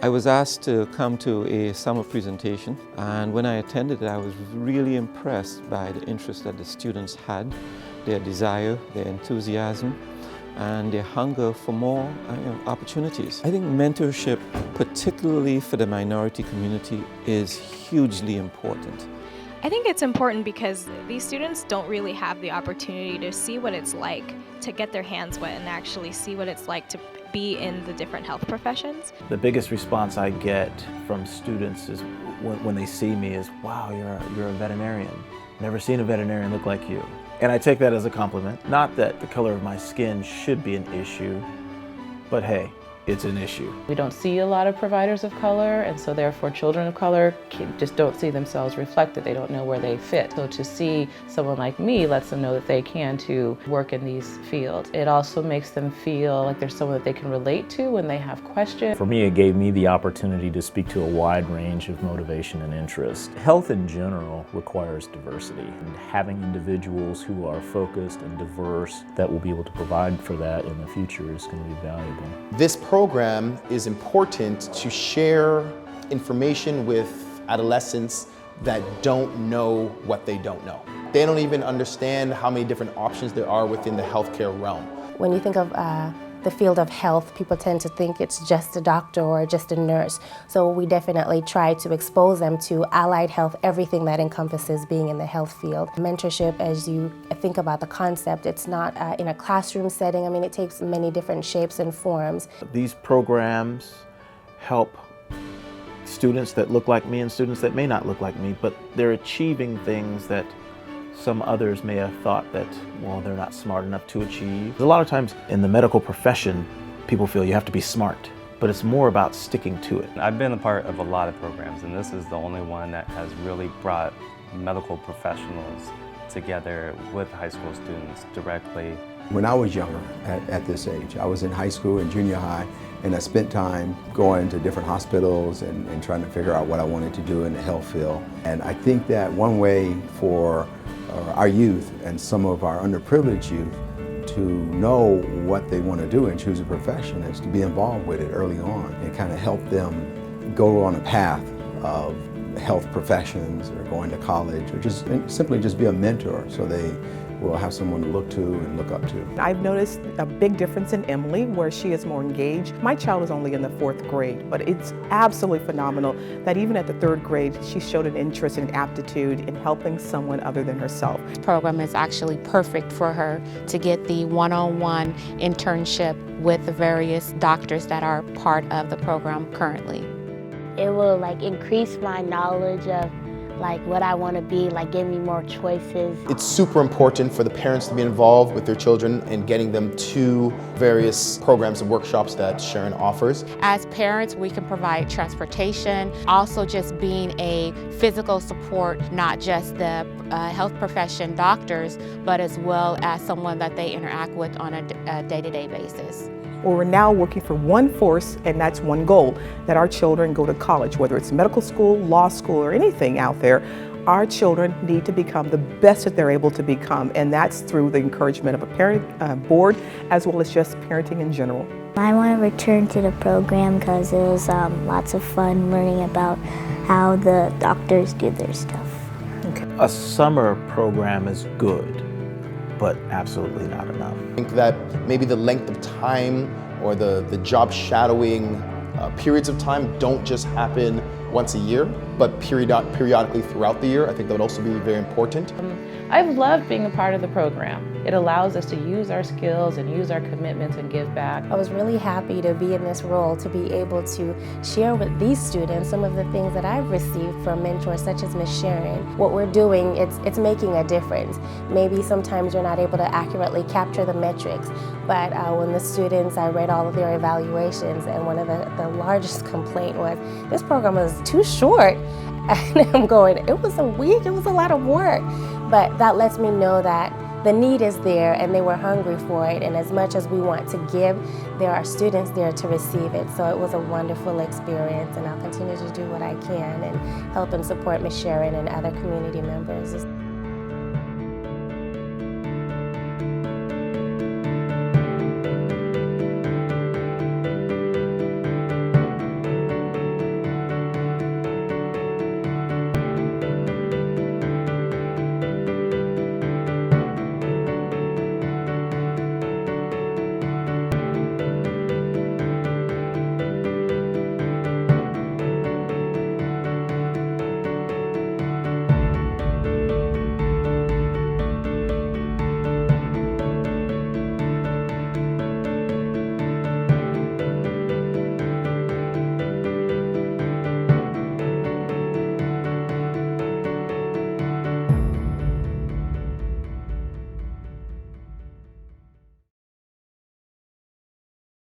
I was asked to come to a summer presentation, and when I attended it, I was really impressed by the interest that the students had, their desire, their enthusiasm, and their hunger for more opportunities. I think mentorship, particularly for the minority community, is hugely important. I think it's important because these students don't really have the opportunity to see what it's like to get their hands wet and actually see what it's like to be in the different health professions. The biggest response I get from students is when they see me is, wow, you're a veterinarian. Never seen a veterinarian look like you. And I take that as a compliment. Not that the color of my skin should be an issue, but hey, it's an issue. We don't see a lot of providers of color, and so therefore children of color just don't see themselves reflected. They don't know where they fit. So to see someone like me lets them know that they can too work in these fields. It also makes them feel like there's someone that they can relate to when they have questions. For me, it gave me the opportunity to speak to a wide range of motivation and interest. Health in general requires diversity, and having individuals who are focused and diverse that will be able to provide for that in the future is going to be valuable. This program is important to share information with adolescents that don't know what they don't know. They don't even understand how many different options there are within the healthcare realm. When you think of the field of health, people tend to think it's just a doctor or just a nurse. So we definitely try to expose them to allied health, everything that encompasses being in the health field. Mentorship, as you think about the concept, it's not in a classroom setting. I mean, it takes many different shapes and forms. These programs help students that look like me and students that may not look like me, but they're achieving things that some others may have thought that, well, they're not smart enough to achieve. A lot of times in the medical profession, people feel you have to be smart, but it's more about sticking to it. I've been a part of a lot of programs, and this is the only one that has really brought medical professionals together with high school students directly. When I was younger, at this age, I was in high school and junior high, and I spent time going to different hospitals and trying to figure out what I wanted to do in the health field. And I think that one way for our youth and some of our underprivileged youth to know what they want to do and choose a profession is to be involved with it early on and kind of help them go on a path of health professions or going to college, or just simply just be a mentor so they will have someone to look to and look up to. I've noticed a big difference in Emily, where she is more engaged. My child is only in the 4th grade, but it's absolutely phenomenal that even at the 3rd grade, she showed an interest and aptitude in helping someone other than herself. This program is actually perfect for her to get the one-on-one internship with the various doctors that are part of the program currently. It will increase my knowledge of what I want to be, give me more choices. It's super important for the parents to be involved with their children and getting them to various programs and workshops that Sharon offers. As parents, we can provide transportation, also just being a physical support, not just the health profession doctors, but as well as someone that they interact with on a day-to-day basis. Well, we're now working for one force, and that's one goal, that our children go to college, whether it's medical school, law school, or anything out there. Our children need to become the best that they're able to become, and that's through the encouragement of a parent board, as well as just parenting in general. I want to return to the program because it was lots of fun learning about how the doctors do their stuff. Okay. A summer program is good, but absolutely not enough. I think that maybe the length of time or the job shadowing periods of time don't just happen once a year, but periodically throughout the year. I think that would also be very important. I've loved being a part of the program. It allows us to use our skills and use our commitments and give back. I was really happy to be in this role, to be able to share with these students some of the things that I've received from mentors such as Ms. Sharon. What we're doing, it's making a difference. Maybe sometimes you're not able to accurately capture the metrics, but when the students, I read all of their evaluations, and one of the largest complaint was, this program was too short. And I'm going, it was a week, it was a lot of work. But that lets me know that the need is there and they were hungry for it. And as much as we want to give, there are students there to receive it. So it was a wonderful experience, and I'll continue to do what I can and help and support Ms. Sharon and other community members.